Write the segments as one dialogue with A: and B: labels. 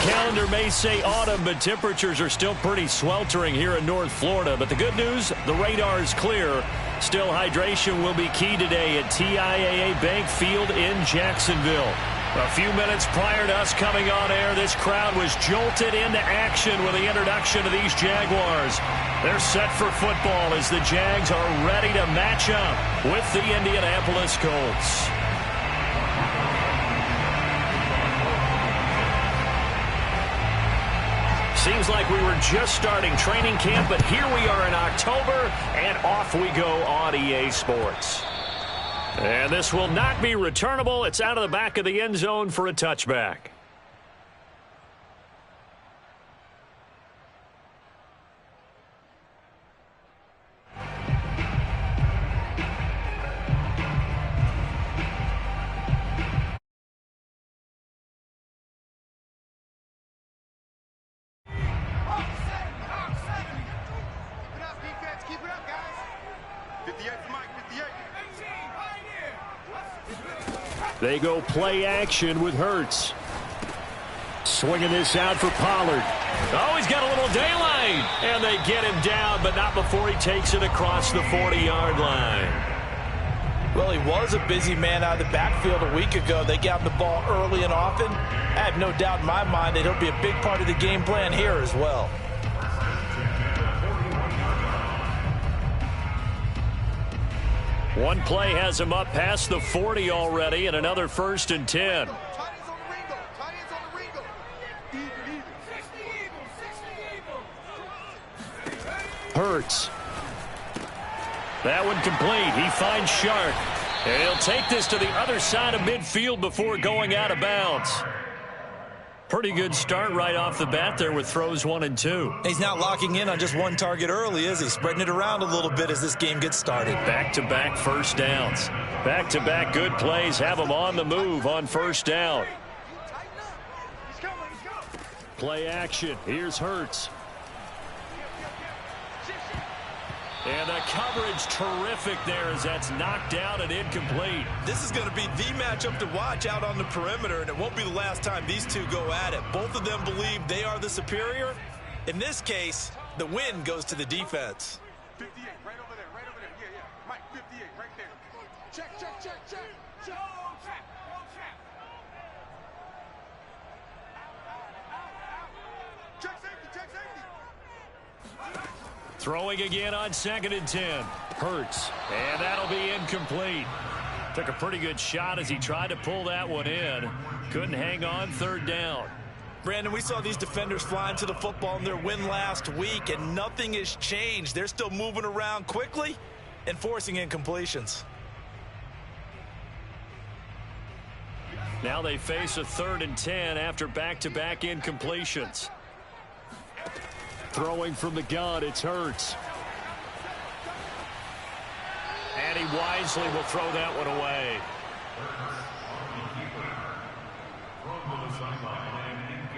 A: calendar may say autumn, but temperatures are still pretty sweltering here in North Florida. But the good news, the radar is clear. Still, hydration will be key today at TIAA Bank Field in Jacksonville. A few minutes prior to us coming on air, this crowd was jolted into action with the introduction of these Jaguars. They're set for football as the Jags are ready to match up with the Indianapolis Colts. Seems like we were just starting training camp, but here we are in October, and off we go on EA Sports. And this will not be returnable. It's out of the back of the end zone for a touchback. They go play action with Hurts. Swinging this out for Pollard. Oh, he's got a little daylight. And they get him down, but not before he takes it across the 40-yard line.
B: Well, he was a busy man out of the backfield a week ago. They got him the ball early and often. I have no doubt in my mind that he'll be a big part of the game plan here as well.
A: One play has him up past the 40 already, and another 1st and 10. Hurts. That one complete. He finds Shark. And he'll take this to the other side of midfield before going out of bounds. Pretty good start right off the bat there with throws 1 and 2.
B: He's not locking in on just one target early, is he? Spreading it around a little bit as this game gets started.
A: Back-to-back first downs. Back-to-back good plays have him on the move on first down. Play action. Here's Hurts. And the coverage terrific there as that's knocked down and incomplete.
B: This is going to be the matchup to watch out on the perimeter, and it won't be the last time these two go at it. Both of them believe they are the superior. In this case, the win goes to the defense.
C: 58, right over there, right over there. Yeah, yeah. Mike, 58, right there. Check, check, check, check. Check, check, check safety, check safety.
A: Throwing again on 2nd and 10. Hurts. And that'll be incomplete. Took a pretty good shot as he tried to pull that one in. Couldn't hang on 3rd down.
B: Brandon, we saw these defenders flying to the football in their win last week, and nothing has changed. They're still moving around quickly and forcing incompletions.
A: Now they face a 3rd and 10 after back-to-back incompletions. Throwing from the gun, it's Hurts. And he wisely will throw that one away.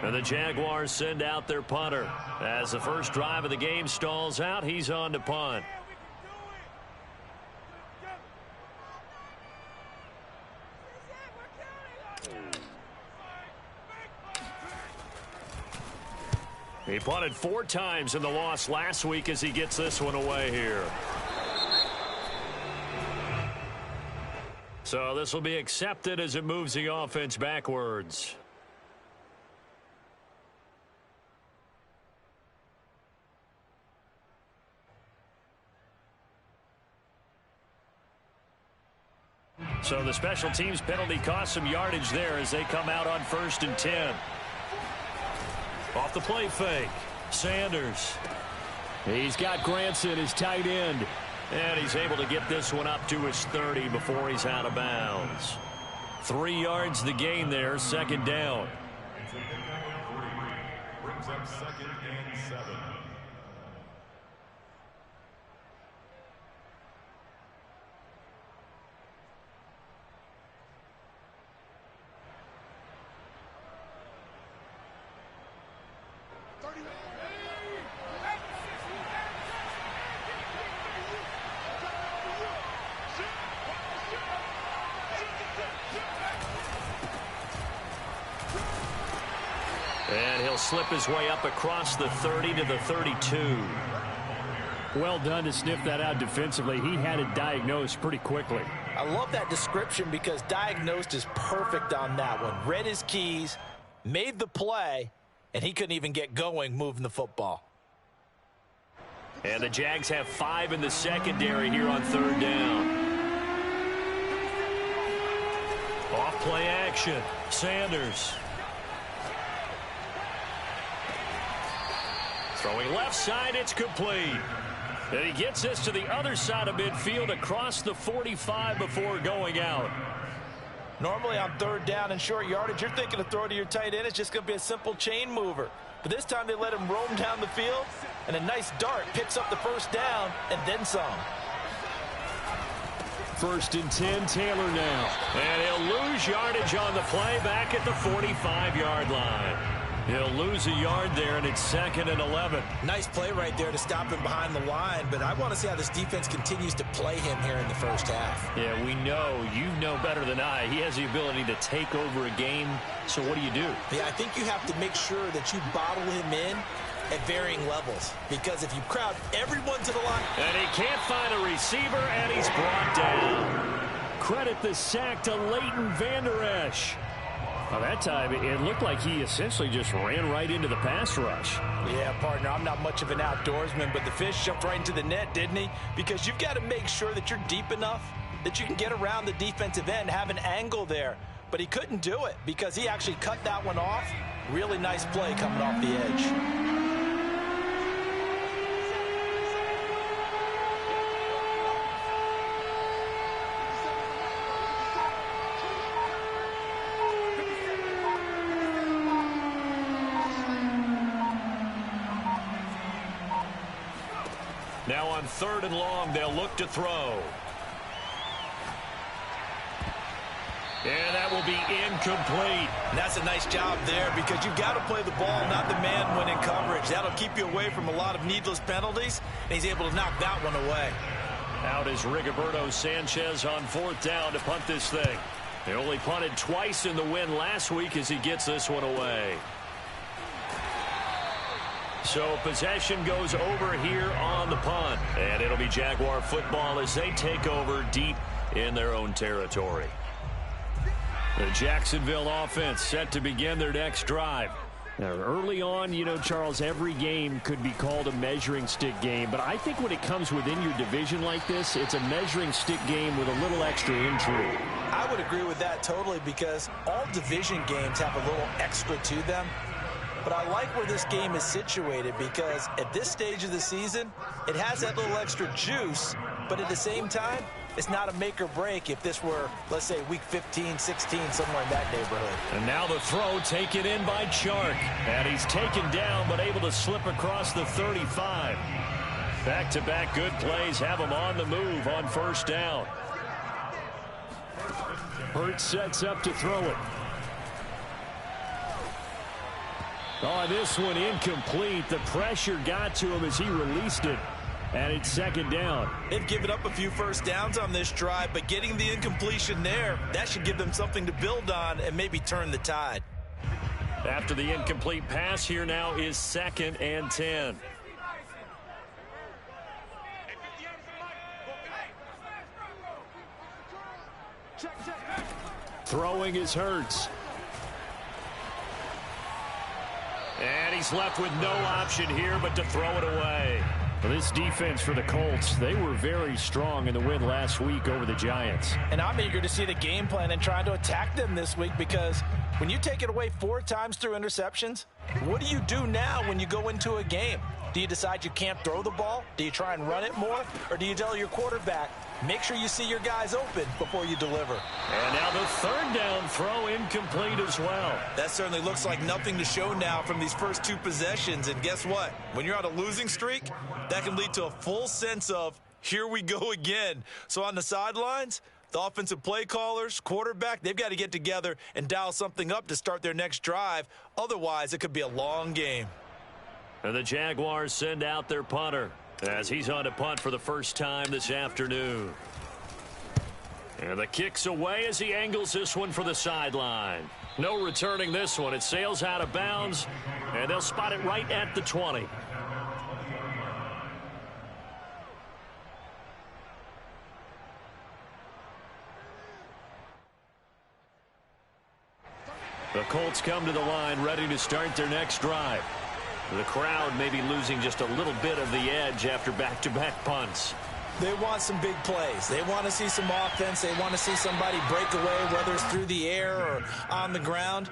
A: And the Jaguars send out their punter. As the first drive of the game stalls out, he's on to punt. He punted 4 times in the loss last week as he gets this one away here. So this will be accepted as it moves the offense backwards. So the special teams penalty cost some yardage there as they come out on 1st and 10. Off the play fake. Sanders. He's got Granson, his tight end. And he's able to get this one up to his 30 before he's out of bounds. 3 yards the gain there, 2nd down.
C: Brings up 2nd and 7.
A: slip his way up across the 30 to the 32.
D: Well done to sniff that out defensively. He had it diagnosed pretty quickly.
B: I love that description because diagnosed is perfect on that one. Read his keys, made the play, and he couldn't even get going moving the football.
A: And the Jags have 5 in the secondary here on 3rd down. Off play action. Sanders. Throwing left side, it's complete. And he gets this to the other side of midfield across the 45 before going out.
B: Normally on 3rd down and short yardage, you're thinking of throw to your tight end. It's just going to be a simple chain mover. But this time they let him roam down the field, and a nice dart picks up the 1st down and then some.
A: 1st and 10, Taylor now. And he'll lose yardage on the play back at the 45-yard line. He'll lose a yard there, and it's 2nd and 11.
B: Nice play right there to stop him behind the line, but I want to see how this defense continues to play him here in the 1st half.
A: Yeah, we know. You know better than I. He has the ability to take over a game, so what do you do?
B: Yeah, I think you have to make sure that you bottle him in at varying levels, because if you crowd everyone to the line...
A: And he can't find a receiver, and he's brought down. Credit the sack to Leighton Vander Esch. Well, that time, it looked like he essentially just ran right into the pass rush.
B: Yeah, partner, I'm not much of an outdoorsman, but the fish jumped right into the net, didn't he? Because you've got to make sure that you're deep enough that you can get around the defensive end, have an angle there. But he couldn't do it because he actually cut that one off. Really nice play coming off the edge.
A: Now on 3rd and long, they'll look to throw. And that will be incomplete.
B: And that's a nice job there because you've got to play the ball, not the man when in coverage. That'll keep you away from a lot of needless penalties, and he's able to knock that one away.
A: Out is Rigoberto Sanchez on 4th down to punt this thing. They only punted twice in the win last week as he gets this one away. So possession goes over here on the punt. And it'll be Jaguar football as they take over deep in their own territory. The Jacksonville offense set to begin their next drive. Now, early on, you know, Charles, every game could be called a measuring stick game. But I think when it comes within your division like this, it's a measuring stick game with a little extra intrigue.
B: I would agree with that totally because all division games have a little extra to them. But I like where this game is situated because at this stage of the season, it has that little extra juice, but at the same time, it's not a make or break if this were, let's say, week 15, 16, somewhere in that neighborhood.
A: And now the throw taken in by Chark. And he's taken down but able to slip across the 35. Back-to-back good plays have him on the move on 1st down. Hurts sets up to throw it. Oh, this one incomplete. The pressure got to him as he released it. And it's 2nd down.
B: They've given up a few 1st downs on this drive, but getting the incompletion there, that should give them something to build on and maybe turn the tide.
A: After the incomplete pass, here now is 2nd and 10. Throwing is Hurts. And he's left with no option here but to throw it away. Well, this defense for the Colts, they were very strong in the win last week over the Giants.
B: And I'm eager to see the game plan and trying to attack them this week because when you take it away 4 times through interceptions, what do you do now when you go into a game? Do you decide you can't throw the ball? Do you try and run it more? Or do you tell your quarterback, make sure you see your guys open before you deliver?
A: And now the 3rd down throw incomplete as well.
B: That certainly looks like nothing to show now from these first 2 possessions. And guess what? When you're on a losing streak, that can lead to a full sense of, here we go again. So on the sidelines, the offensive play callers, quarterback, they've got to get together and dial something up to start their next drive. Otherwise, it could be a long game.
A: And the Jaguars send out their punter as he's on to punt for the first time this afternoon. And the kick's away as he angles this one for the sideline. No returning this one. It sails out of bounds, And they'll spot it right at the 20. The Colts come to the line ready to start their next drive. The crowd may be losing just a little bit of the edge after back-to-back punts.
B: They want some big plays. They want to see some offense. They want to see somebody break away, whether it's through the air or on the ground.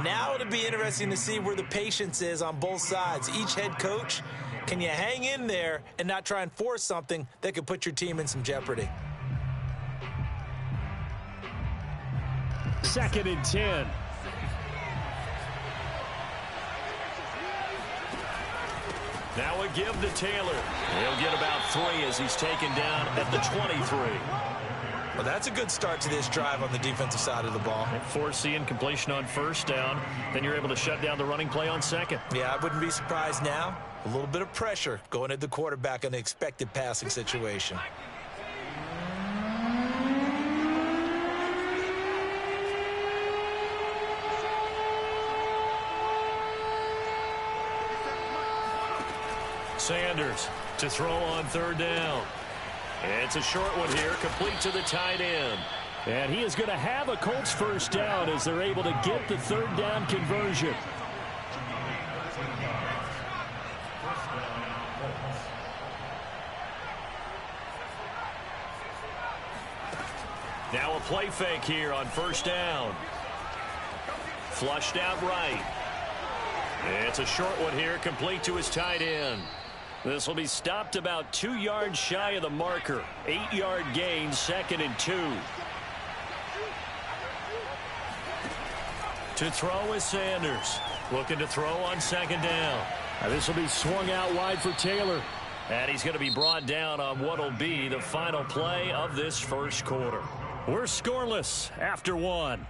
B: Now it'll be interesting to see where the patience is on both sides. Each head coach, can you hang in there and not try and force something that could put your team in some jeopardy?
D: 2nd and 10.
A: Now a give to Taylor. He'll get about 3 as he's taken down at the 23.
B: Well, that's a good start to this drive on the defensive side of the ball.
A: Force the incompletion on 1st down. Then you're able to shut down the running play on 2nd.
B: Yeah, I wouldn't be surprised now. A little bit of pressure going at the quarterback in the expected passing situation.
A: Sanders to throw on 3rd down. It's a short one here, complete to the tight end.
D: And he is going to have a Colts 1st down as they're able to get the 3rd down conversion.
A: Now a play fake here on 1st down. Flushed out right. It's a short one here, complete to his tight end. This will be stopped about 2 yards shy of the marker. 8-yard gain, 2nd and 2. To throw is Sanders. Looking to throw on 2nd down.
D: Now this will be swung out wide for Taylor.
A: And he's going to be brought down on what will be the final play of this 1st quarter.
D: We're scoreless after 1.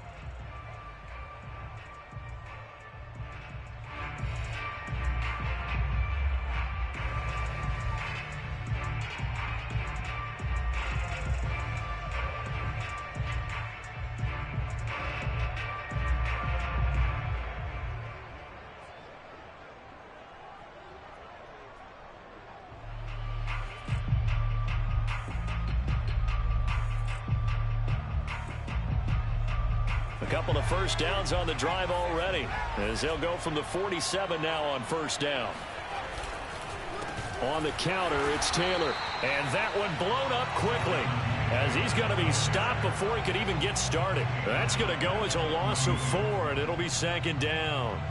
A: A couple of 1st downs on the drive already, as they'll go from the 47 now on 1st down.
D: On the counter, it's Taylor.
A: And that one blown up quickly, as he's going to be stopped before he could even get started. That's going to go as a loss of 4, and it'll be 2nd down.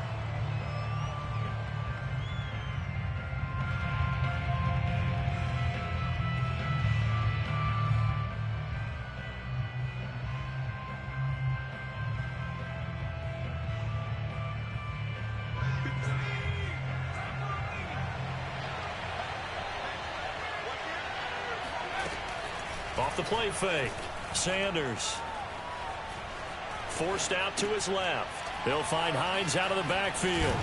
A: Off the play fake, Sanders. Forced out to his left. They'll find Hines out of the backfield.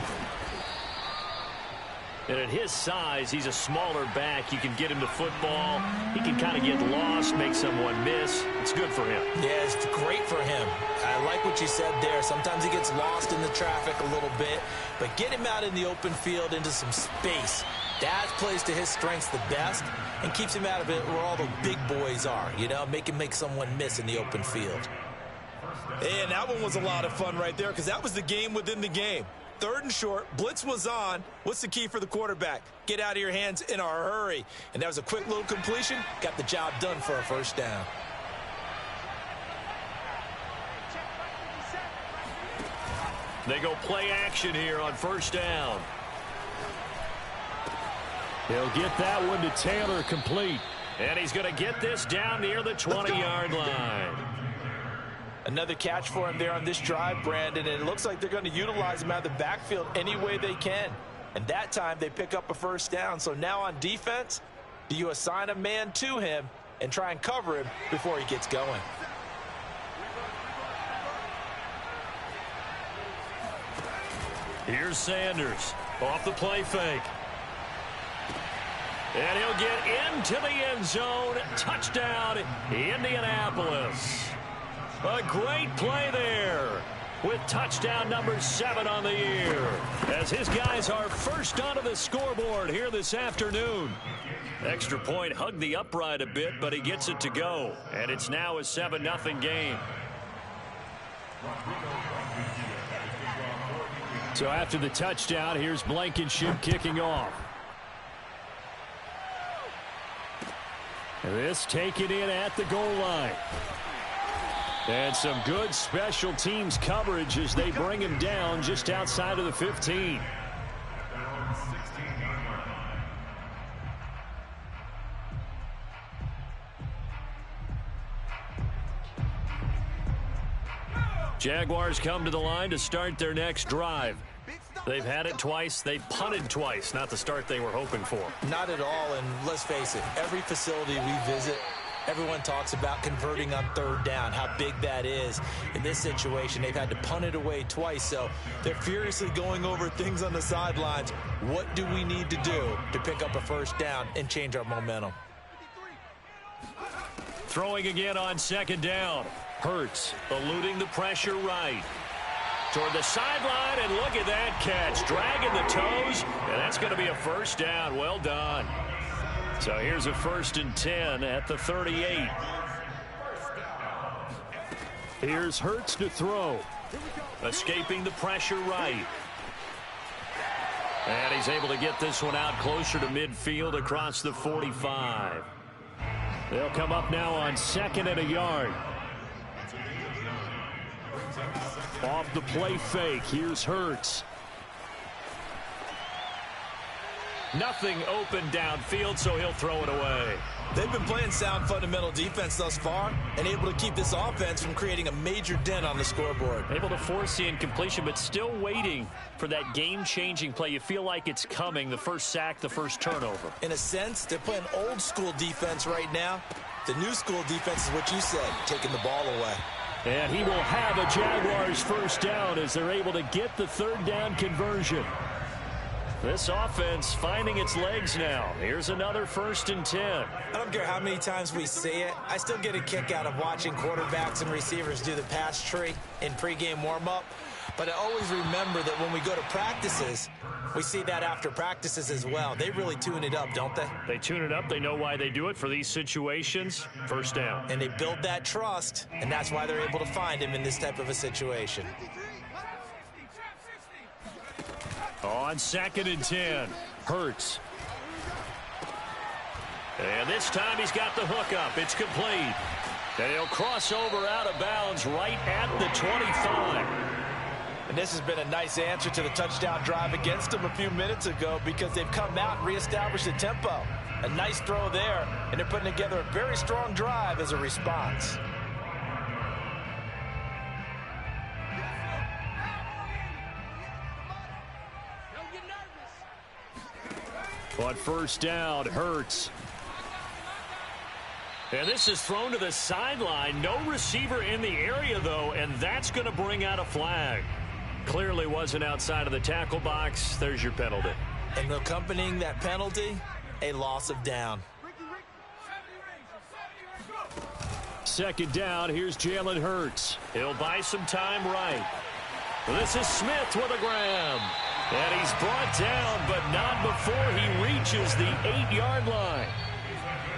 A: And at his size, he's a smaller back. You can get him the football. He can kind of get lost, make someone miss. It's good for him.
B: Yeah, it's great for him. I like what you said there. Sometimes he gets lost in the traffic a little bit, but get him out in the open field into some space. That plays to his strengths the best and keeps him out of it where all the big boys are, you know, make him make someone miss in the open field. And that one was a lot of fun right there because that was the game within the game. 3rd and short, blitz was on. What's the key for the quarterback? Get out of your hands in a hurry. And that was a quick little completion. Got the job done for a 1st down.
A: They go play action here on 1st down.
D: They'll get that one to Taylor, complete.
A: And he's going to get this down near the 20-yard line.
B: Another catch for him there on this drive, Brandon, and it looks like they're going to utilize him out of the backfield any way they can. And that time they pick up a 1st down. So now on defense, do you assign a man to him and try and cover him before he gets going?
A: Here's Sanders off the play fake. And he'll get into the end zone. Touchdown, Indianapolis. A great play there. with touchdown number 7 on the year, as his guys are first onto the scoreboard here this afternoon. Extra point hugged the upright a bit, but he gets it to go, and it's now a 7-0 game.
D: So after the touchdown, here's Blankenship kicking off. This taken in at the goal line. And some good special teams coverage as they bring him down just outside of the 15. Jaguars come to the line to start their next drive. They've had it twice. They punted twice. Not the start they were hoping for.
B: Not at all, and let's face it, every facility we visit, everyone talks about converting on third down, how big that is. In this situation, they've had to punt it away twice, so they're furiously going over things on the sidelines. What do we need to do to pick up a first down and change our momentum?
A: Throwing again on second down. Hurts eluding the pressure right. Toward the sideline, and look at that catch. Dragging the toes, and that's going to be a first down. Well done. So here's a 1st and 10 at the 38. Here's Hurts to throw. Escaping the pressure right. And he's able to get this one out closer to midfield across the 45. They'll come up now on 2nd and a yard. Off the play fake, here's Hurts. Nothing open downfield, so he'll throw it away.
B: They've been playing sound fundamental defense thus far and able to keep this offense from creating a major dent on the scoreboard.
A: Able to force the incompletion, but still waiting for that game-changing play. You feel like it's coming, the first sack, the first turnover.
B: In a sense, they're playing old-school defense right now. The new-school defense is what you said, taking the ball away.
A: And he will have a Jaguars first down as they're able to get the third down conversion. This offense finding its legs now. Here's another 1st and 10.
B: I don't care how many times we see it. I still get a kick out of watching quarterbacks and receivers do the pass tree in pregame warm-up. But I always remember that when we go to practices, we see that after practices as well. They really tune it up, don't they?
A: They tune it up. They know why they do it for these situations. First down.
B: And they build that trust, and that's why they're able to find him in this type of a situation.
A: On 2nd and 10, Hurts. And this time he's got the hook up. It's complete. And he'll cross over out of bounds right at the 25.
B: And this has been a nice answer to the touchdown drive against them a few minutes ago because they've come out and reestablished the tempo. A nice throw there, and they're putting together a very strong drive as a response.
A: On first down, Hurts. And this is thrown to the sideline. No receiver in the area, though, and that's going to bring out a flag. Clearly wasn't outside of the tackle box. There's your penalty.
B: And accompanying that penalty, a loss of down.
A: 2nd down, here's Jalen Hurts. He'll buy some time right. This is Smith with a grab. And he's brought down, but not before he reaches the 8-yard line.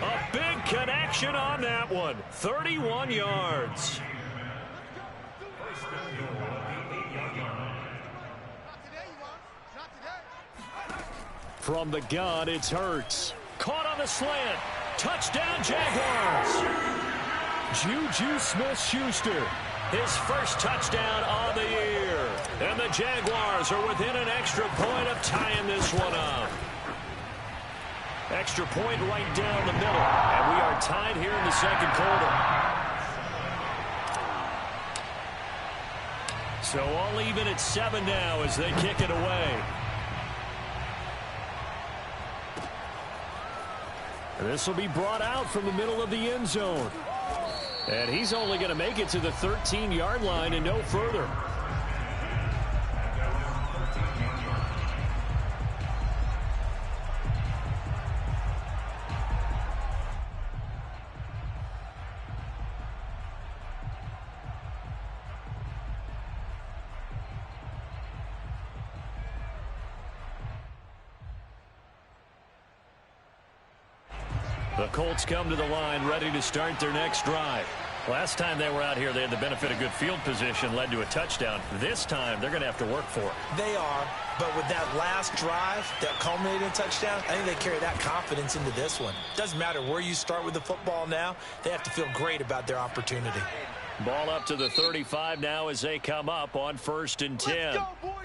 A: A big connection on that one. 31 yards. From the gun, it's Hurts. Caught on the slant. Touchdown, Jaguars. Juju Smith-Schuster, his first touchdown on the year. And the Jaguars are within an extra point of tying this one up. Extra point right down the middle. And we are tied here in the 2nd quarter. So all even at 7 now as they kick it away. And this will be brought out from the middle of the end zone. And he's only going to make it to the 13-yard line and no further. The Colts come to the line ready to start their next drive. Last time they were out here, they had the benefit of good field position, led to a touchdown. This time, they're going to have to work for it.
B: They are, but with that last drive that culminated in a touchdown, I think they carry that confidence into this one. Doesn't matter where you start with the football now, they have to feel great about their opportunity.
A: Ball up to the 35 now as they come up on 1st and 10.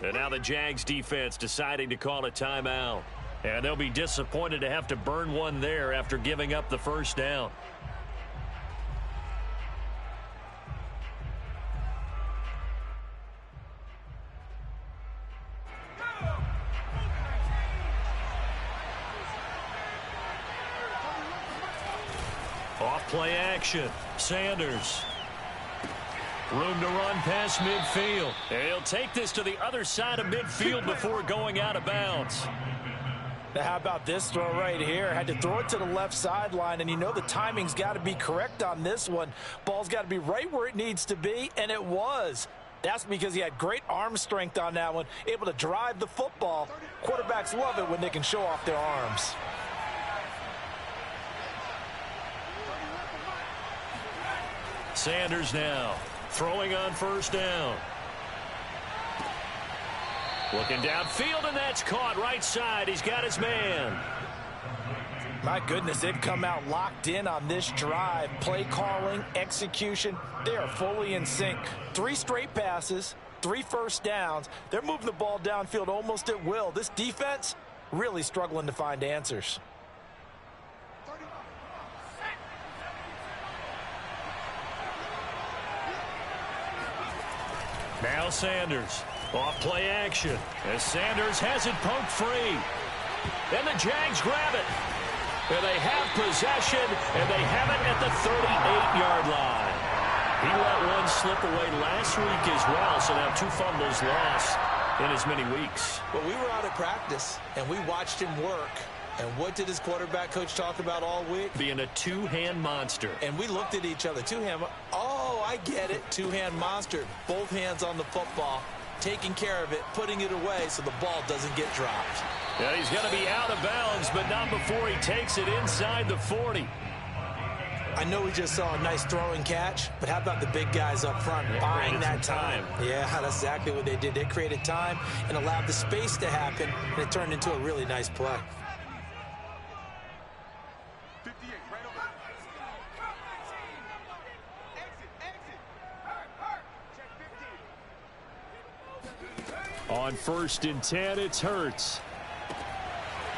A: And now the Jags defense deciding to call a timeout. And they'll be disappointed to have to burn one there after giving up the first down. Off play action. Sanders. Room to run past midfield. And he'll take this to the other side of midfield before going out of bounds.
B: Now, how about this throw right here? Had to throw it to the left sideline, and you know the timing's got to be correct on this one. Ball's got to be right where it needs to be, and it was. That's because he had great arm strength on that one, able to drive the football. Quarterbacks love it when they can show off their arms.
A: Sanders now throwing on 1st down. Looking downfield, and that's caught right side. He's got his man.
B: My goodness, they've come out locked in on this drive. Play calling, execution, they are fully in sync. 3 straight passes, 3 first downs. They're moving the ball downfield almost at will. This defense really struggling to find answers.
A: Now Sanders. Off play action as Sanders has it poked free. And the Jags grab it. And they have possession, and they have it at the 38-yard line. He let one slip away last week as well, so now 2 fumbles lost in as many weeks.
B: Well, we were out at practice, and we watched him work. And what did his quarterback coach talk about all week?
A: Being a 2-hand monster.
B: And we looked at each other. 2-hand. Oh, I get it. 2-hand monster. Both hands on the football, taking care of it, putting it away so the ball doesn't get dropped.
A: Yeah, he's going to be out of bounds, but not before he takes it inside the 40.
B: I know we just saw a nice throwing catch, but how about the big guys up front buying that time? Yeah, that's exactly what they did. They created time and allowed the space to happen, and it turned into a really nice play.
C: 58, right over there. Exit. Check 15.
D: On 1st and 10, it's Hurts.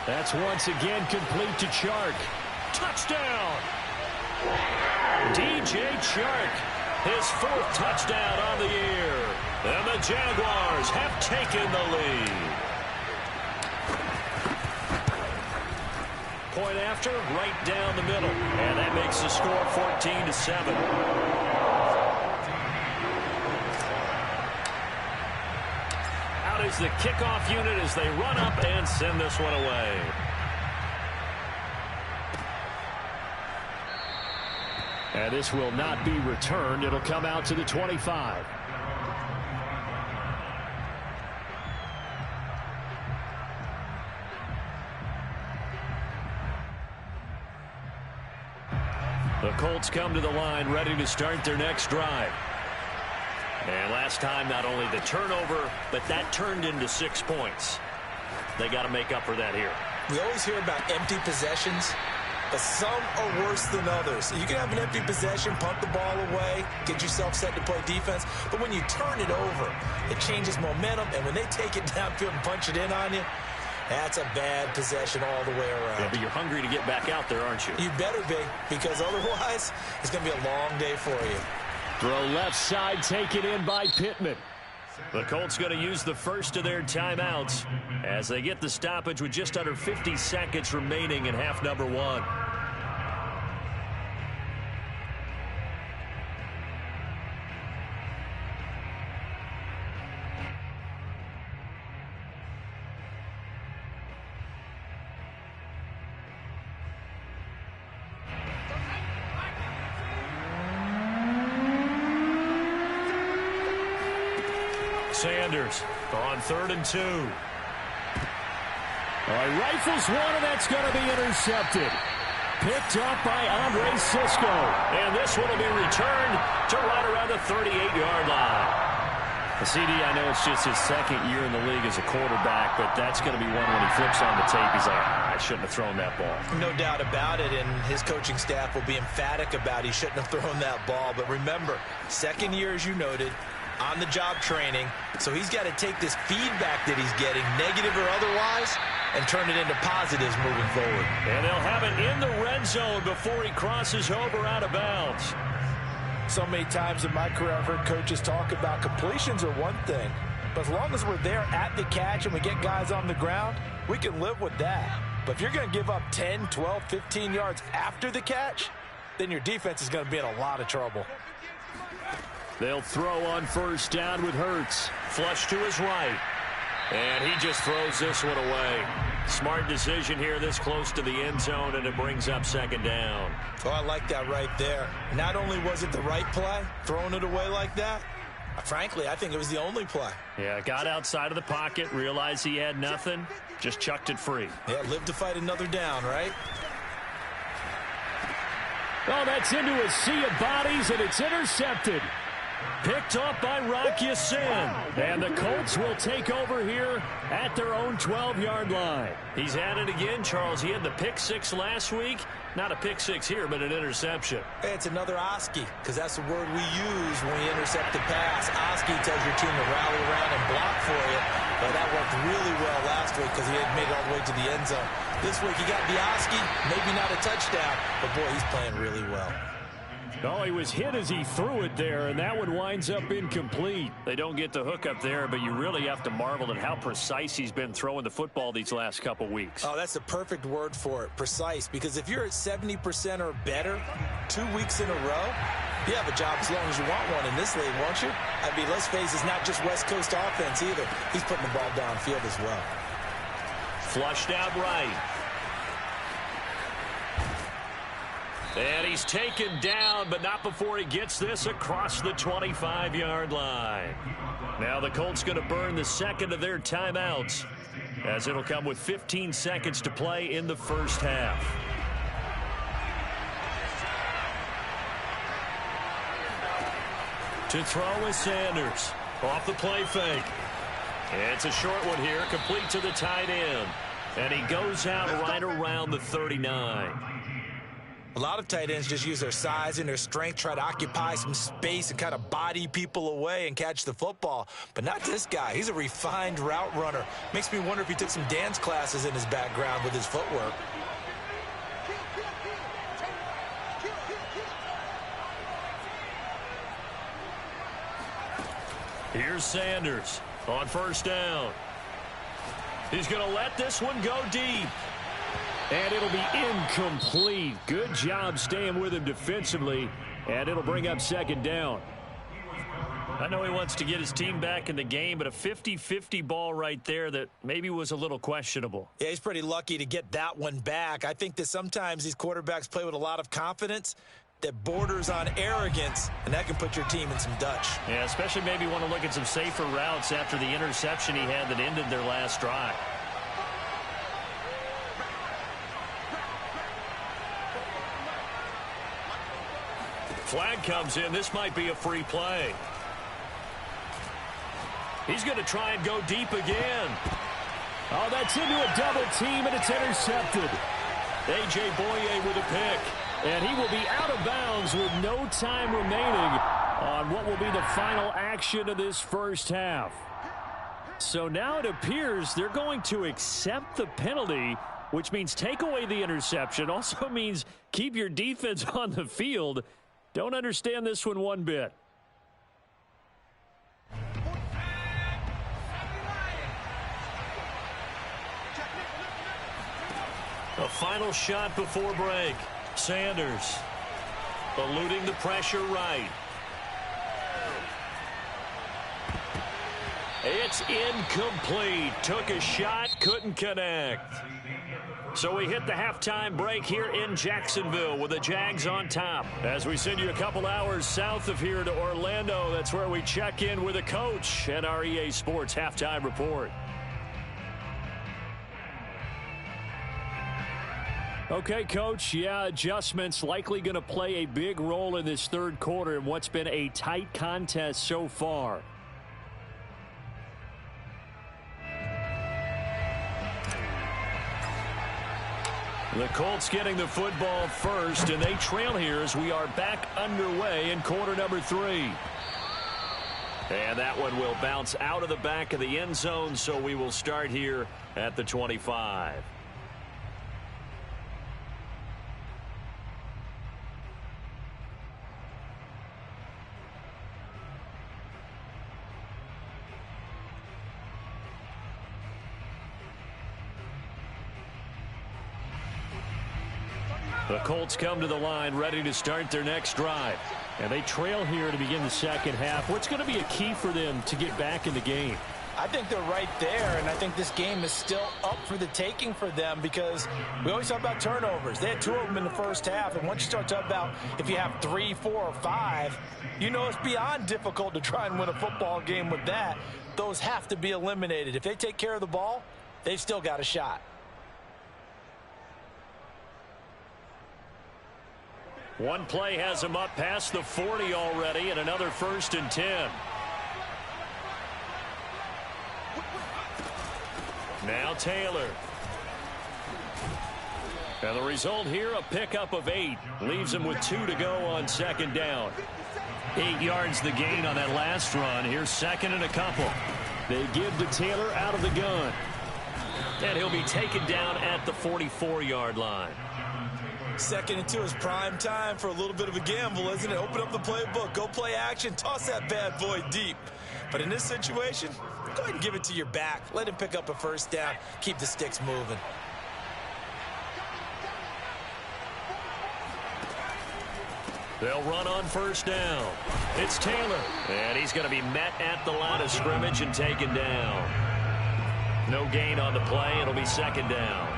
D: That's once again complete to Chark.
A: Touchdown! DJ Chark, his 4th touchdown on the year. And the Jaguars have taken the lead. Point after, right down the middle. And that makes the score 14-7. Out is the kickoff unit as they run up and send this one away.
D: And this will not be returned. It'll come out to the 25.
A: The Colts come to the line ready to start their next drive. And last time, not only the turnover, but that turned into 6 points. They got to make up for that here.
B: We always hear about empty possessions, but some are worse than others. You can have an empty possession, punt the ball away, get yourself set to play defense, but when you turn it over, it changes momentum, and when they take it downfield and punch it in on you, that's a bad possession all the way around.
A: Yeah, but you're hungry to get back out there, aren't you?
B: You better be, because otherwise, it's going to be a long day for you.
D: Throw left side taken in by Pittman.
A: The Colts going to use the first of their timeouts as they get the stoppage with just under 50 seconds remaining in half number 1. Sanders on 3rd and 2.
D: All right, rifles one, and that's going to be intercepted. picked up by Andre Sisco.
A: And this one will be returned to right around the 38-yard line. The CD, I know it's just his second year in the league as a quarterback, but that's going to be one when he flips on the tape. He's like, I shouldn't have thrown that ball.
B: No doubt about it, and his coaching staff will be emphatic about he shouldn't have thrown that ball. But remember, second year, as you noted, on-the-job training, so he's got to take this feedback that he's getting, negative or otherwise, and turn it into positives moving forward.
A: And they'll have it in the red zone before he crosses over out of bounds.
B: So many times in my career, I've heard coaches talk about completions are one thing, but as long as we're there at the catch and we get guys on the ground, we can live with that. But if you're going to give up 10, 12, 15 yards after the catch, then your defense is going to be in a lot of trouble.
D: They'll throw on first down with Hurts.
A: Flush to his right. And he just throws this one away. Smart decision here this close to the end zone, and it brings up second down.
B: Oh, I like that right there. Not only was it the right play, throwing it away like that, frankly, I think it was the only play.
A: Yeah, got outside of the pocket, realized he had nothing, just chucked it free.
B: Yeah, live to fight another down, right?
D: Oh, that's into a sea of bodies, and it's intercepted.
A: Picked up by Rock Ya-Sin.
D: And the Colts will take over here at their own 12-yard line.
A: He's at it again, Charles. He had the pick six last week. Not a pick six here, but an interception.
B: Hey, it's another Oski, because that's the word we use when we intercept the pass. Oski tells your team to rally around and block for you. But that worked really well last week because he had made it all the way to the end zone. This week he got the Oski, maybe not a touchdown, but boy, he's playing really well.
D: Oh, he was hit as he threw it there, and that one winds up incomplete.
A: They don't get the hook up there, but you really have to marvel at how precise he's been throwing the football these last couple weeks.
B: Oh, that's the perfect word for it, precise, because if you're at 70% or better 2 weeks in a row, you have a job as long as you want one in this league, won't you? I mean, let's face it, it's not just West Coast offense either. He's putting the ball downfield as well.
A: Flushed out right. And he's taken down, but not before he gets this across the 25-yard line. Now the Colts going to burn the second of their timeouts, as it'll come with 15 seconds to play in the first half. To throw is Sanders. Off the play fake. It's a short one here, complete to the tight end. And he goes out right around the 39.
B: A lot of tight ends just use their size and their strength, try to occupy some space and kind of body people away and catch the football. But not this guy. He's a refined route runner. Makes me wonder if he took some dance classes in his background with his footwork.
A: Here's Sanders on first down. He's going to let this one go deep.
D: And it'll be incomplete. Good job staying with him defensively, and it'll bring up second down.
A: I know he wants to get his team back in the game, but a 50-50 ball right there that maybe was a little questionable.
B: Yeah, he's pretty lucky to get that one back. I think that sometimes these quarterbacks play with a lot of confidence that borders on arrogance, and that can put your team in some Dutch.
A: Yeah, especially maybe want to look at some safer routes after the interception he had that ended their last drive. Flag comes in. This might be a free play. He's going to try and go deep again.
D: Oh, that's into a double team, and it's intercepted.
A: A.J. Boye with a pick.
D: And he will be out of bounds with no time remaining on what will be the final action of this first half. So now it appears they're going to accept the penalty, which means take away the interception. Also means keep your defense on the field. Don't understand this one bit.
A: A final shot before break. Sanders eluding the pressure right. It's incomplete. Took a shot, couldn't connect. So we hit the halftime break here in Jacksonville with the Jags on top. As we send you a couple hours south of here to Orlando, that's where we check in with the coach at our EA Sports Halftime Report.
D: Okay, Coach, yeah, adjustments likely going to play a big role in this third quarter in what's been a tight contest so far. The Colts getting the football first, and they trail here as we are back underway in quarter number 3. And that one will bounce out of the back of the end zone, so we will start here at the 25. The Colts come to the line ready to start their next drive. And they trail here to begin the second half. What's going to be a key for them to get back in the game?
E: I think they're right there, and I think this game is still up for the taking for them because we always talk about turnovers. They had 2 of them in the first half, and once you start talking about if you have 3, 4, or 5, you know it's beyond difficult to try and win a football game with that. Those have to be eliminated. If they take care of the ball, they've still got a shot.
D: One play has him up past the 40 already, and another 1st and 10. Now Taylor. And the result here, a pickup of 8. Leaves him with 2 to go on second down. 8 yards the gain on that last run. Here's 2nd and a couple. They give to Taylor out of the gun. And he'll be taken down at the 44-yard line.
B: 2nd and 2 is prime time for a little bit of a gamble, isn't it? Open up the playbook, go play action, toss that bad boy deep. But in this situation, go ahead and give it to your back. Let him pick up a 1st down. Keep the sticks moving.
D: They'll run on 1st down. It's Taylor. And he's going to be met at the line of scrimmage and taken down. No gain on the play. It'll be 2nd down.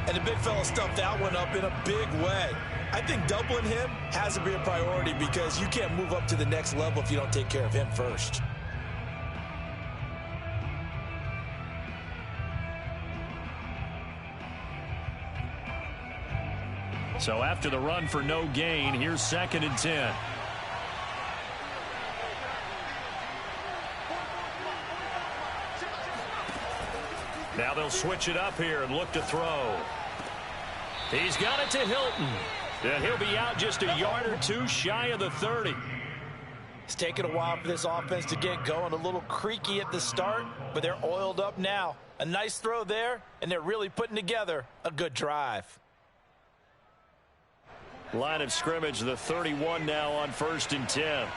B: And the big fella stuffed that one up in a big way. I think doubling him has to be a priority because you can't move up to the next level if you don't take care of him first.
D: So after the run for no gain, here's 2nd and 10. Now they'll switch it up here and look to throw. He's got it to Hilton. And he'll be out just a yard or 2 shy of the 30.
E: It's taken a while for this offense to get going. A little creaky at the start, but they're oiled up now. A nice throw there, and they're really putting together a good drive.
D: Line of scrimmage, the 31 now on 1st and 10.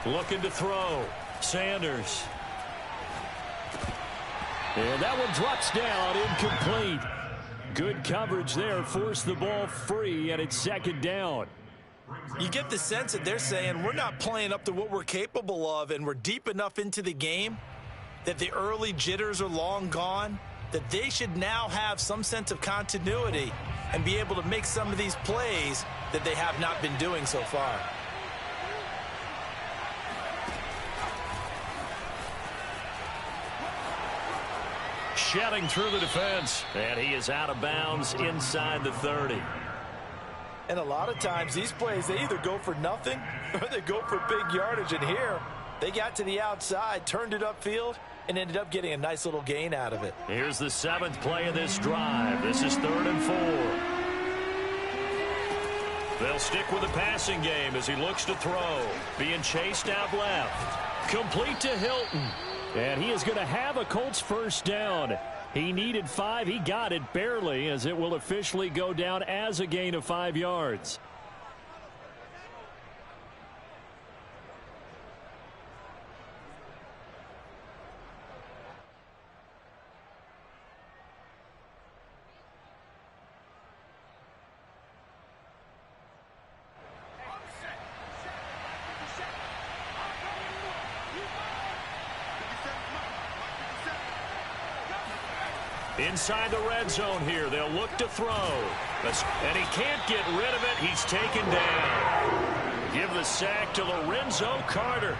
D: Looking to throw. Sanders. And that one drops down, incomplete. Good coverage there, forced the ball free, and it's 2nd down.
B: You get the sense that they're saying we're not playing up to what we're capable of, and we're deep enough into the game that the early jitters are long gone, that they should now have some sense of continuity and be able to make some of these plays that they have not been doing so far.
D: Shedding through the defense, and he is out of bounds inside the 30.
E: And a lot of times these plays, they either go for nothing or they go for big yardage. And here, they got to the outside, turned it upfield, and ended up getting a nice little gain out of it.
D: Here's the 7th play of this drive. This is 3rd and 4. They'll stick with the passing game as he looks to throw. Being chased out left. Complete to Hilton. And he is going to have a Colts 1st down. He needed 5. He got it barely, as it will officially go down as a gain of 5 yards. Inside the red zone here. They'll look to throw. And he can't get rid of it. He's taken down. Give the sack to Lorenzo Carter.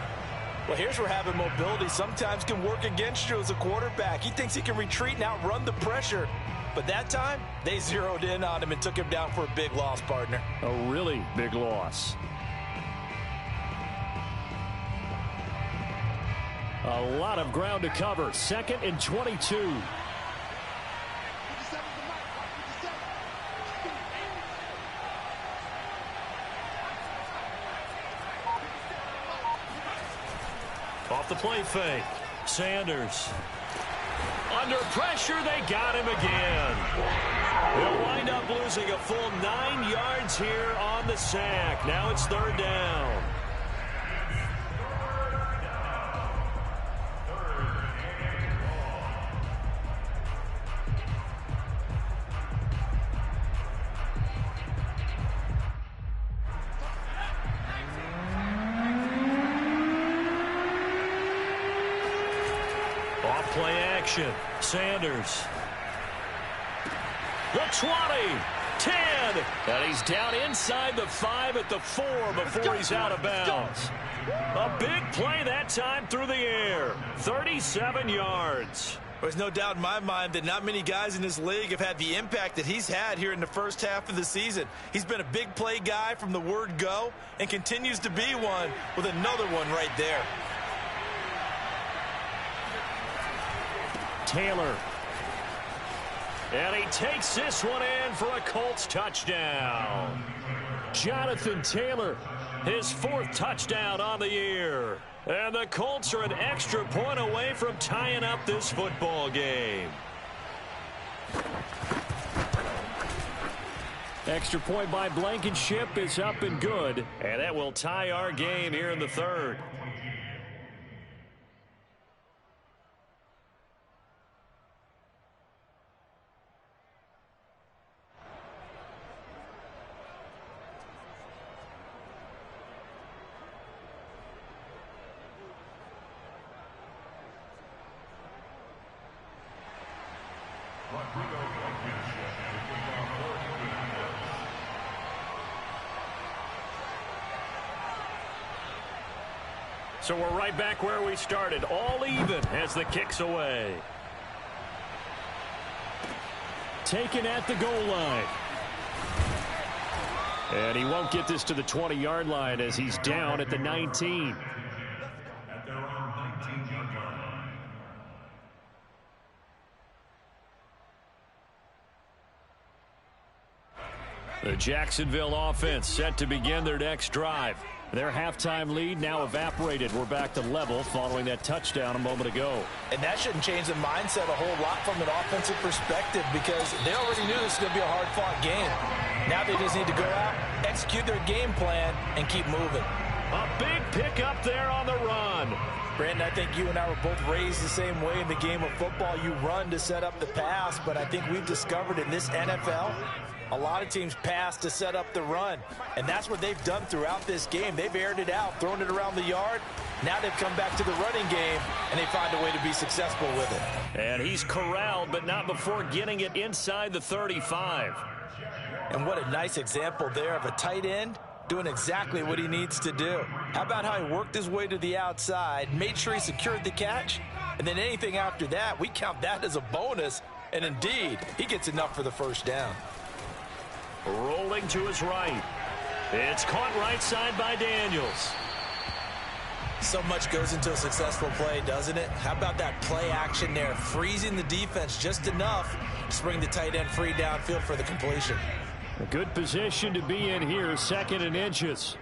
E: Well, here's where having mobility sometimes can work against you as a quarterback. He thinks he can retreat and outrun the pressure. But that time, they zeroed in on him and took him down for a big loss, partner.
D: A really big loss. A lot of ground to cover. 2nd and 22.
A: Off the play fake. Sanders. Under pressure, they got him again. They'll wind up losing a full 9 yards here on the sack. Now it's 3rd down. Play action. Sanders. The 20. 10. And he's down inside the 5 at the 4 before he's out of bounds. A big play that time through the air. 37 yards.
B: There's no doubt in my mind that not many guys in this league have had the impact that he's had here in the first half of the season. He's been a big play guy from the word go and continues to be one with another one right there.
A: Taylor. And he takes this one in for a Colts touchdown. Jonathan Taylor, his 4th touchdown on the year. And the Colts are an extra point away from tying up this football game.
D: Extra point by Blankenship is up and good.
A: And that will tie our game here in the 3rd. So we're right back where we started, all even as the kick's away.
D: Taken at the goal line. And he won't get this to the 20-yard line as he's down at the 19. The Jacksonville offense set to begin their next drive. Their halftime lead now evaporated. We're back to level following that touchdown a moment ago.
E: And that shouldn't change the mindset a whole lot from an offensive perspective because they already knew this was going to be a hard-fought game. Now they just need to go out, execute their game plan, and keep moving.
A: A big pickup there on the run.
E: Brandon, I think you and I were both raised the same way in the game of football. You run to set up the pass, but I think we've discovered in this NFL, a lot of teams pass to set up the run, and that's what they've done throughout this game. They've aired it out, thrown it around the yard. Now they've come back to the running game, and they find a way to be successful with it.
A: And he's corralled, but not before getting it inside the 35.
E: And what a nice example there of a tight end doing exactly what he needs to do. How about how he worked his way to the outside, made sure he secured the catch, and then anything after that, we count that as a bonus, and indeed, he gets enough for the first down.
A: Rolling to his right. It's caught right side by Daniels.
B: So much goes into a successful play, doesn't it? How about that play action there, freezing the defense just enough to bring the tight end free downfield for the completion.
D: A good position to be in here, 2nd and inches.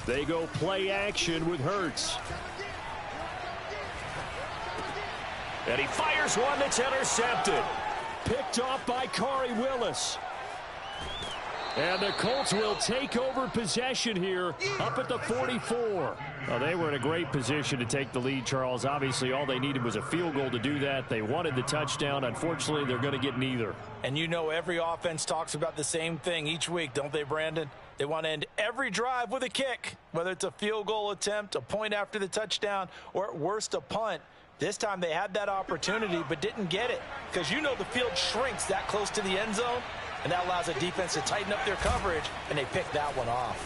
D: They go play action with Hurts.
A: And he fires one that's intercepted.
D: Picked off by Corey Willis. And the Colts will take over possession here up at the 44. Well, they were in a great position to take the lead, Charles. Obviously, all they needed was a field goal to do that. They wanted the touchdown. Unfortunately, they're going to get neither.
E: And you know every offense talks about the same thing each week, don't they, Brandon? They want to end every drive with a kick, whether it's a field goal attempt, a point after the touchdown, or at worst a punt. This time they had that opportunity but didn't get it because you know the field shrinks that close to the end zone, and that allows the defense to tighten up their coverage, and they picked that one off.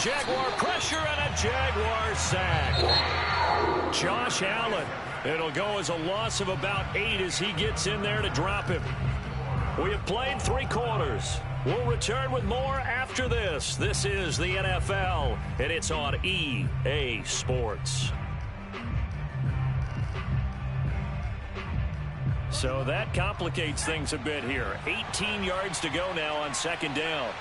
A: Jaguar pressure and a Jaguar sack. Josh Allen. It'll go as a loss of about 8 as he gets in there to drop him. We have played 3 quarters. We'll return with more after this. This is the NFL, and it's on EA Sports. So that complicates things a bit here. 18 yards to go now on second down.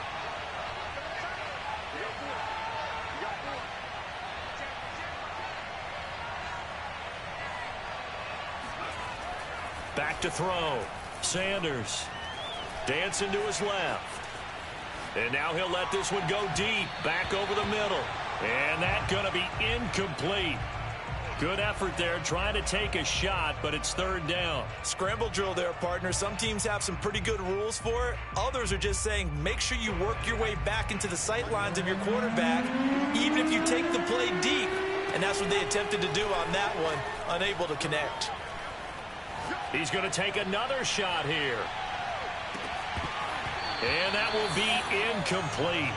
A: Back to throw. Sanders. Dancing to his left. And now he'll let this one go deep. Back over the middle. And that's going to be incomplete. Good effort there, trying to take a shot, but it's third down.
B: Scramble drill there, partner. Some teams have some pretty good rules for it. Others are just saying make sure you work your way back into the sight lines of your quarterback, even if you take the play deep. And that's what they attempted to do on that one, unable to connect.
A: He's going to take another shot here. And that will be incomplete.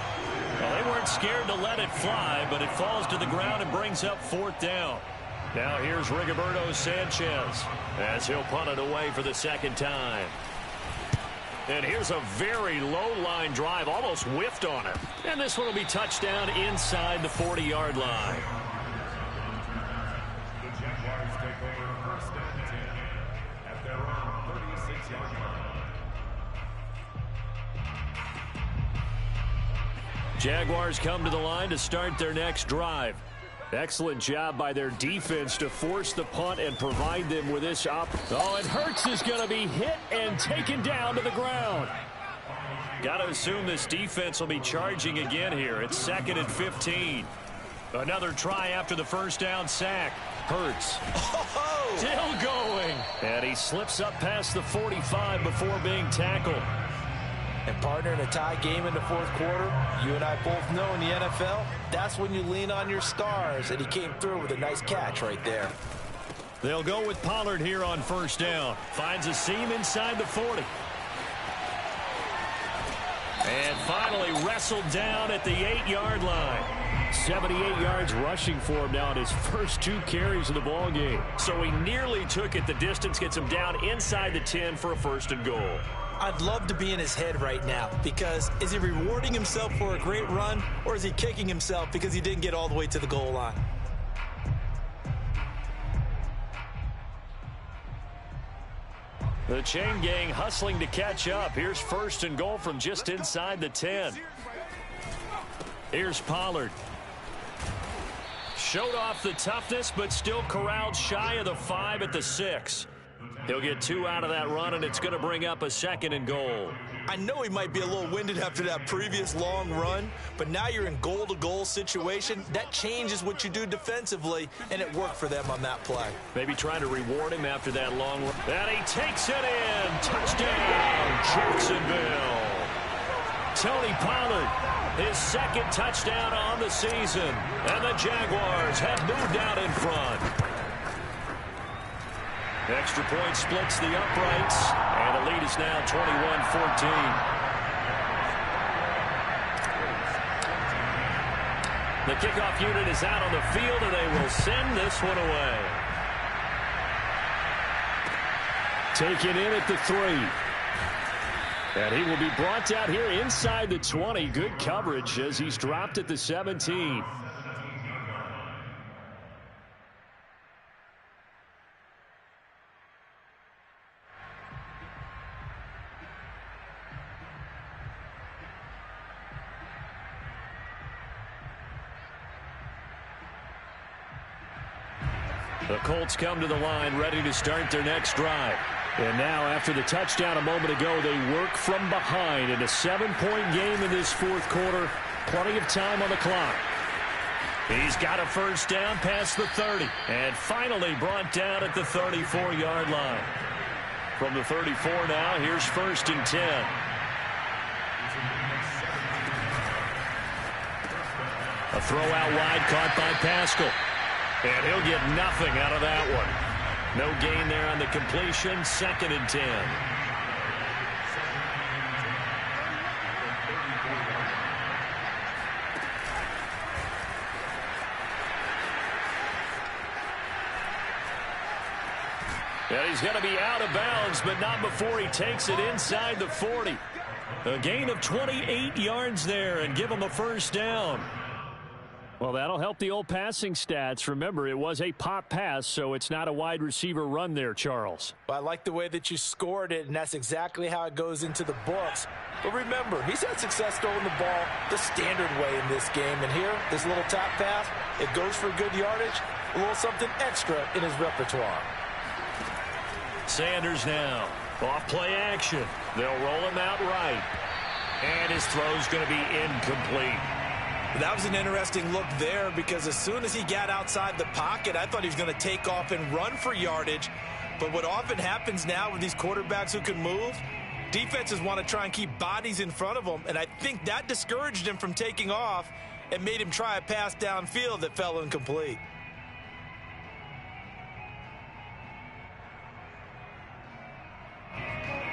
A: Well, they weren't scared to let it fly, but it falls to the ground and brings up fourth down. Now here's Rigoberto Sanchez as he'll punt it away for the second time. And here's a very low-line drive, almost whiffed on it. And this one will be touchdown inside the 40-yard line.
C: The Jaguars take over first and 10 at their own 36-yard line.
A: Jaguars come to the line to start their next drive. Excellent job by their defense to force the punt and provide them with this up. Oh, and Hurts is going to be hit and taken down to the ground. Got to assume this defense will be charging again here. It's second and 15. Another try after the first down sack. Hurts. Still going. And he slips up past the 45 before being tackled.
E: And partner, in a tie game in the fourth quarter, you and I both know in the NFL, that's when you lean on your stars, and he came through with a nice catch right there.
A: They'll go with Pollard here on first down. Finds a seam inside the 40. And finally wrestled down at the 8-yard line. 78 yards rushing for him now in his first 2 carries of the ball game. So he nearly took it the distance, gets him down inside the 10 for a first and goal.
E: I'd love to be in his head right now, because is he rewarding himself for a great run, or is he kicking himself because he didn't get all the way to the goal line?
A: The chain gang hustling to catch up. Here's first and goal from just inside the 10. Here's Pollard. Showed off the toughness, but still corralled shy of the 5 at the 6. He'll get 2 out of that run, and it's going to bring up a second and goal.
B: I know he might be a little winded after that previous long run, but now you're in goal-to-goal situation. That changes what you do defensively, and it worked for them on that play.
A: Maybe trying to reward him after that long run. And he takes it in. Touchdown, Jacksonville. Tony Pollard, his second touchdown on the season. And the Jaguars have moved out in front. Extra point splits the uprights, and the lead is now 21-14. The kickoff unit is out on the field, and they will send this one away. Taken in at the 3. And he will be brought out here inside the 20. Good coverage as he's dropped at the 17. The Colts come to the line ready to start their next drive. And now after the touchdown a moment ago, they work from behind in a 7-point game in this fourth quarter. Plenty of time on the clock. He's got a first down past the 30. And finally brought down at the 34-yard line. From the 34 now, here's first and 10. A throw out wide caught by Pascal. And he'll get nothing out of that one. No gain there on the completion. Second and 10.
D: And he's going to be out of bounds, but not before he takes it inside the 40. A gain of 28 yards there and give him a first down. Well, that'll help the old passing stats. Remember, it was a pop pass, so it's not a wide receiver run there, Charles.
E: Well, I like the way that you scored it, and that's exactly how it goes into the books. But remember, he's had success throwing the ball the standard way in this game. And here, this little top pass, it goes for good yardage, a little something extra in his repertoire.
A: Sanders now. Off play action. They'll roll him out right. And his throw's going to be incomplete.
B: That was an interesting look there because as soon as he got outside the pocket, I thought he was going to take off and run for yardage. But what often happens now with these quarterbacks who can move, defenses want to try and keep bodies in front of them. And I think that discouraged him from taking off and made him try a pass downfield that fell incomplete.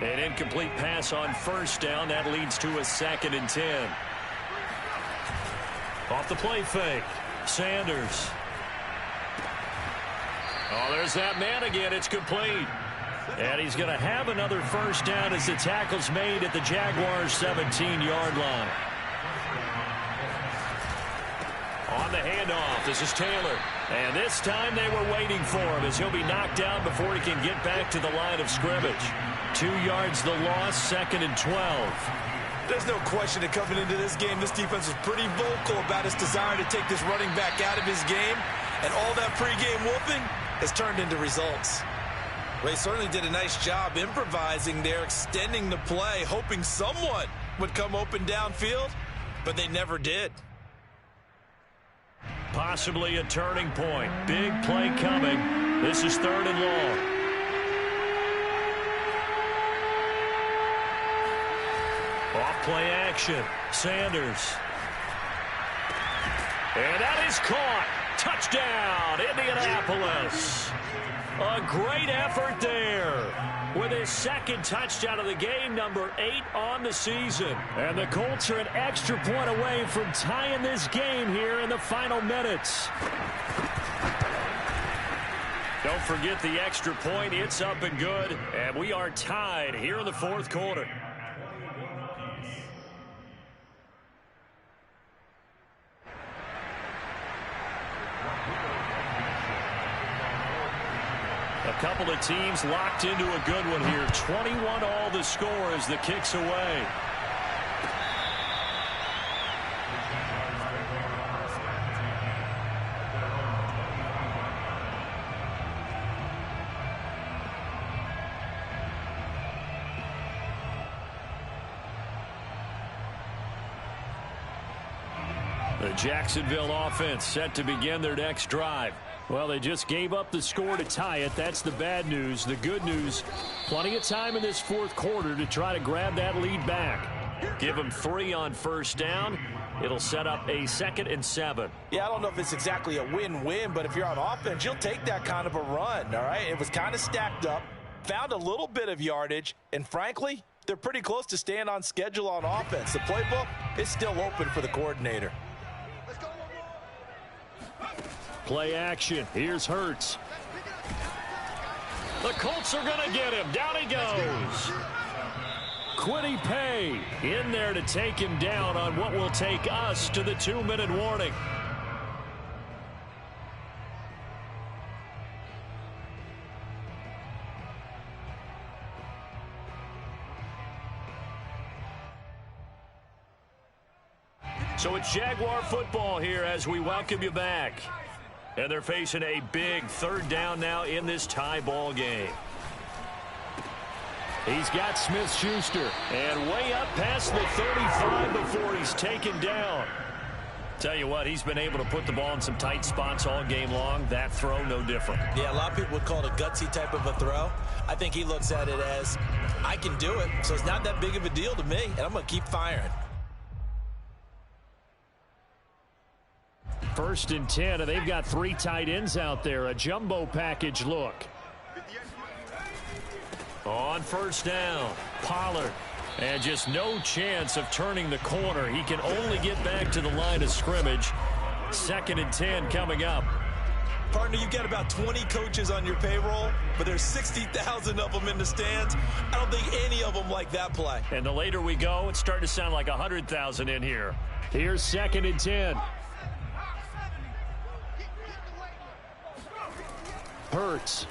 A: An incomplete pass on first down. That leads to a 2nd and 10. Off the play fake. Sanders. Oh, there's that man again. It's complete. And he's going to have another first down as the tackle's made at the Jaguars' 17-yard line. On the handoff, this is Taylor. And this time they were waiting for him as he'll be knocked down before he can get back to the line of scrimmage. 2 yards the loss, 2nd and 12.
B: There's no question that coming into this game, this defense was pretty vocal about its desire to take this running back out of his game. And all that pregame whooping has turned into results. Well, he certainly did a nice job improvising there, extending the play, hoping someone would come open downfield, but they never did.
A: Possibly a turning point. Big play coming. This is 3rd and long. Off play action. Sanders. And that is caught. Touchdown, Indianapolis. A great effort there with his 2nd touchdown of the game, number 8 on the season. And the Colts are an extra point away from tying this game here in the final minutes. Don't forget the extra point. It's up and good. And we are tied here in the 4th quarter. A couple of teams locked into a good one here. 21 all the score as the kick's away. The Jacksonville offense set to begin their next drive. Well, they just gave up the score to tie it. That's the bad news. The good news, plenty of time in this 4th quarter to try to grab that lead back. Give them 3 on first down. It'll set up a 2nd and 7.
E: Yeah, I don't know if it's exactly a win-win, but if you're on offense, you'll take that kind of a run, all right? It was kind of stacked up, found a little bit of yardage, and frankly, they're pretty close to staying on schedule on offense. The playbook is still open for the coordinator.
D: Play action. Here's Hurts. The Colts are going to get him. Down he goes. Quiddy Pay in there to take him down on what will take us to the 2-minute warning. So it's Jaguar football here as we welcome you back. And they're facing a big 3rd down now in this tie ball game. He's got Smith-Schuster. And way up past the 35 before he's taken down. Tell you what, he's been able to put the ball in some tight spots all game long. That throw, no different.
B: Yeah, a lot of people would call it a gutsy type of a throw. I think he looks at it as, I can do it, so it's not that big of a deal to me, and I'm going to keep firing.
D: 1st and 10, and they've got 3 tight ends out there. A jumbo package look. On first down, Pollard. And just no chance of turning the corner. He can only get back to the line of scrimmage. 2nd and 10 coming up.
B: Partner, you've got about 20 coaches on your payroll, but there's 60,000 of them in the stands. I don't think any of them like that play.
A: And the later we go, it's starting to sound like 100,000 in here.
D: Here's 2nd and 10. Hurts.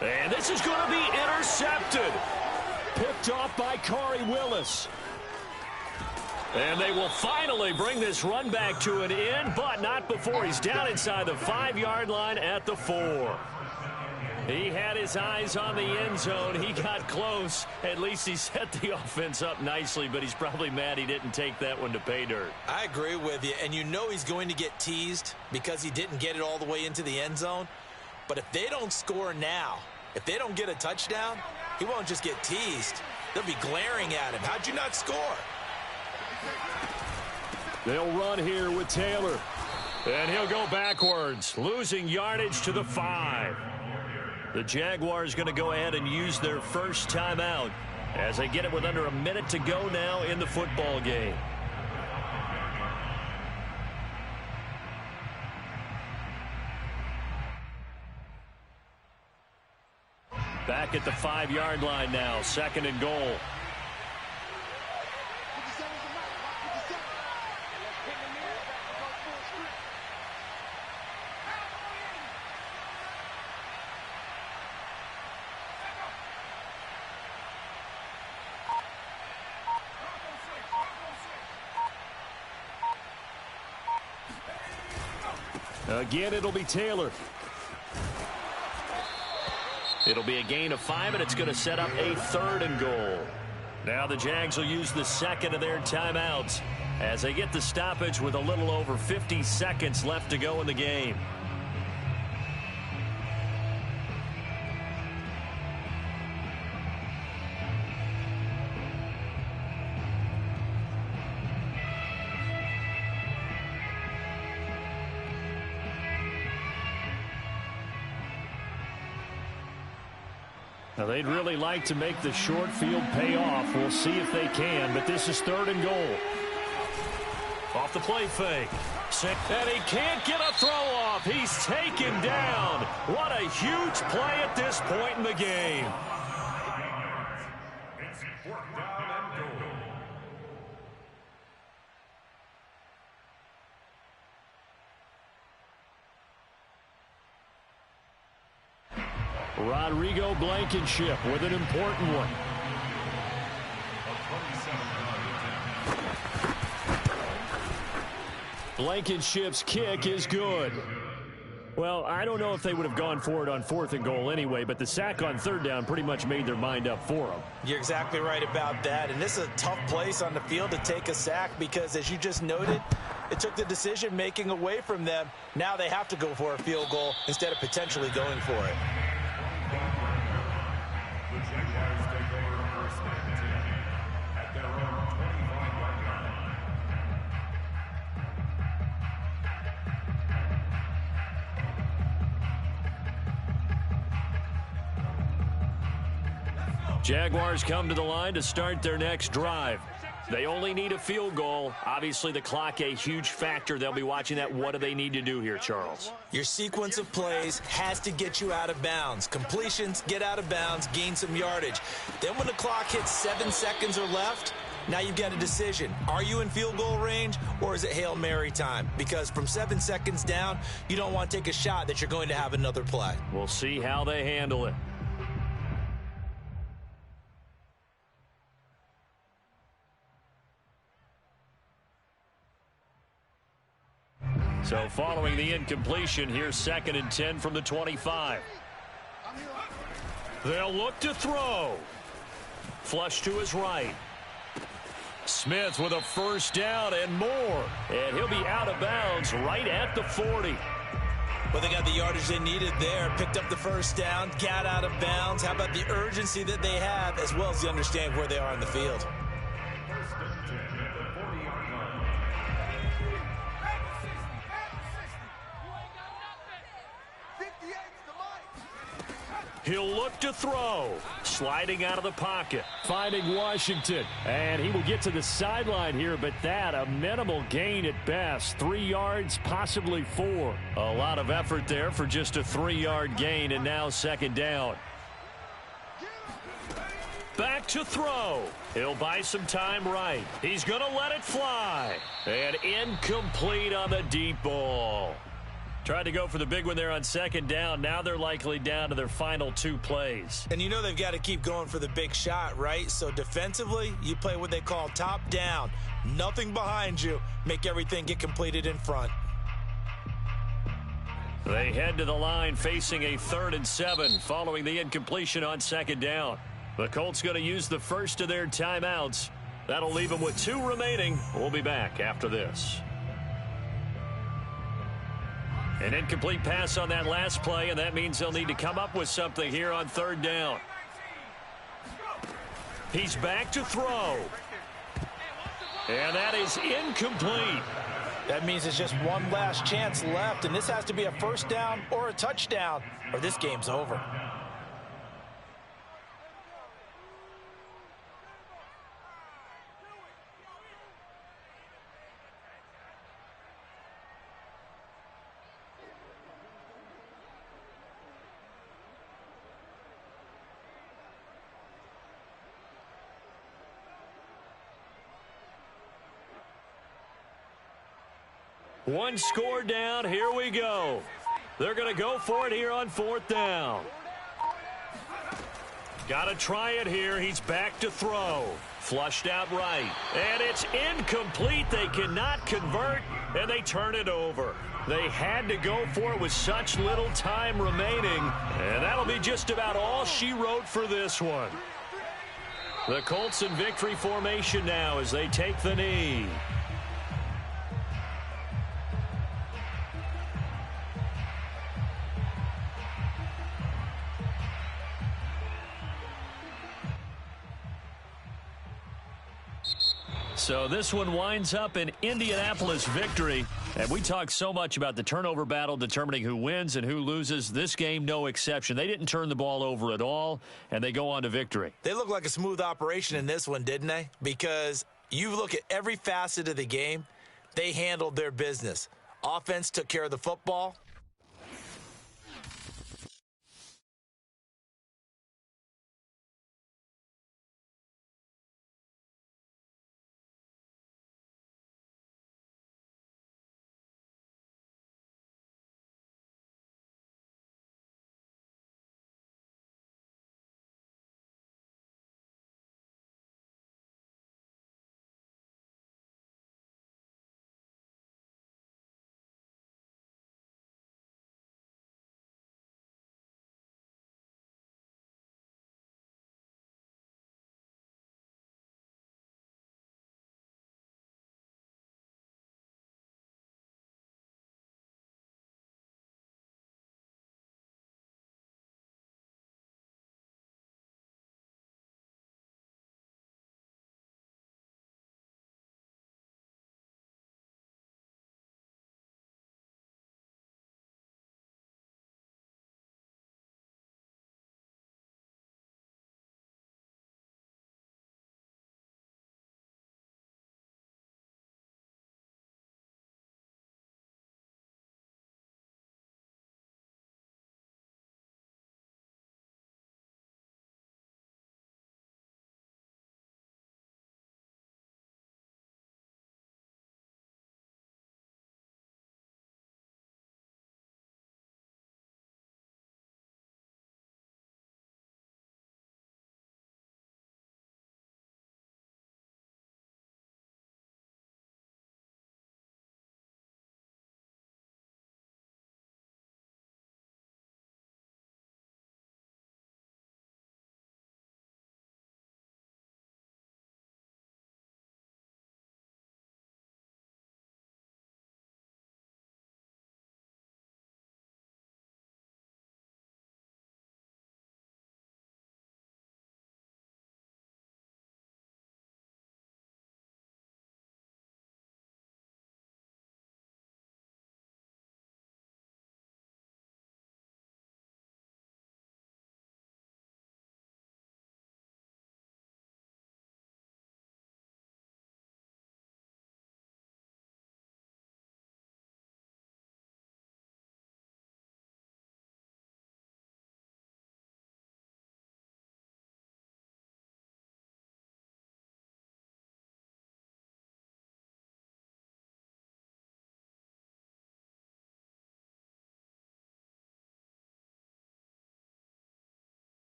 A: And this is going to be intercepted.
D: Picked off by Corey Willis.
A: And they will finally bring this run back to an end, but not before he's down inside the 5-yard line at the 4. He had his eyes on the end zone. He got close. At least he set the offense up nicely, but he's probably mad he didn't take that one to pay dirt.
B: I agree with you, and you know he's going to get teased because he didn't get it all the way into the end zone. But if they don't score now, if they don't get a touchdown, he won't just get teased. They'll be glaring at him. How'd you not score?
D: They'll run here with Taylor.
A: And he'll go backwards, losing yardage to the 5. The Jaguars going to go ahead and use their first timeout as they get it with under a minute to go now in the football game. Back at the 5-yard line now, 2nd and goal.
D: Again, it'll be Taylor.
A: It'll be a gain of 5, and it's going to set up a 3rd and goal. Now the Jags will use the 2nd of their timeouts as they get the stoppage with a little over 50 seconds left to go in the game.
D: Now, they'd really like to make the short field pay off. We'll see if they can, but this is 3rd and goal.
A: Off the play fake. And he can't get a throw off. He's taken down. What a huge play at this point in the game.
D: Rodrigo Blankenship with an important one. Blankenship's kick is good. Well, I don't know if they would have gone for it on 4th and goal anyway, but the sack on 3rd down pretty much made their mind up for them.
B: You're exactly right about that, and this is a tough place on the field to take a sack because, as you just noted, it took the decision-making away from them. Now they have to go for a field goal instead of potentially going for it.
A: Jaguars come to the line to start their next drive. They only need a field goal. Obviously, the clock a huge factor. They'll be watching that. What do they need to do here, Charles?
B: Your sequence of plays has to get you out of bounds. Completions, get out of bounds, gain some yardage. Then when the clock hits 7 seconds or left, now you've got a decision. Are you in field goal range, or is it Hail Mary time? Because from 7 seconds down, you don't want to take a shot that you're going to have another play.
A: We'll see how they handle it. So following the incompletion, here's 2nd and 10 from the 25. They'll look to throw. Flush to his right. Smith with a first down and more. And he'll be out of bounds right at the 40.
B: But they got the yardage they needed there. Picked up the first down, got out of bounds. How about the urgency that they have, as well as the understanding where they are on the field?
A: He'll look to throw. Sliding out of the pocket.
D: Finding Washington. And he will get to the sideline here, but that a minimal gain at best. 3 yards, possibly 4.
A: A lot of effort there for just a 3-yard gain, and now second down. Back to throw. He'll buy some time right. He's going to let it fly. And incomplete on the deep ball. Tried to go for the big one there on second down. Now they're likely down to their final 2 plays.
E: And you know they've got to keep going for the big shot, right? So defensively, you play what they call top down. Nothing behind you. Make everything get completed in front.
A: They head to the line facing a 3rd and 7 following the incompletion on second down. The Colts going to use the first of their timeouts. That'll leave them with 2 remaining. We'll be back after this. An incomplete pass on that last play, and that means they'll need to come up with something here on 3rd down. He's back to throw. And that is incomplete.
E: That means it's just one last chance left, and this has to be a first down or a touchdown, or this game's over.
A: One score down. Here we go. They're going to go for it here on 4th down. Got to try it here. He's back to throw. Flushed out right. And it's incomplete. They cannot convert, and they turn it over. They had to go for it with such little time remaining, and that'll be just about all she wrote for this one. The Colts in victory formation now as they take the knee. So this one winds up an Indianapolis victory. And we talk so much about the turnover battle determining who wins and who loses. This game, no exception. They didn't turn the ball over at all, and they go on to victory.
E: They look like a smooth operation in this one, didn't they? Because you look at every facet of the game, they handled their business. Offense took care of the football.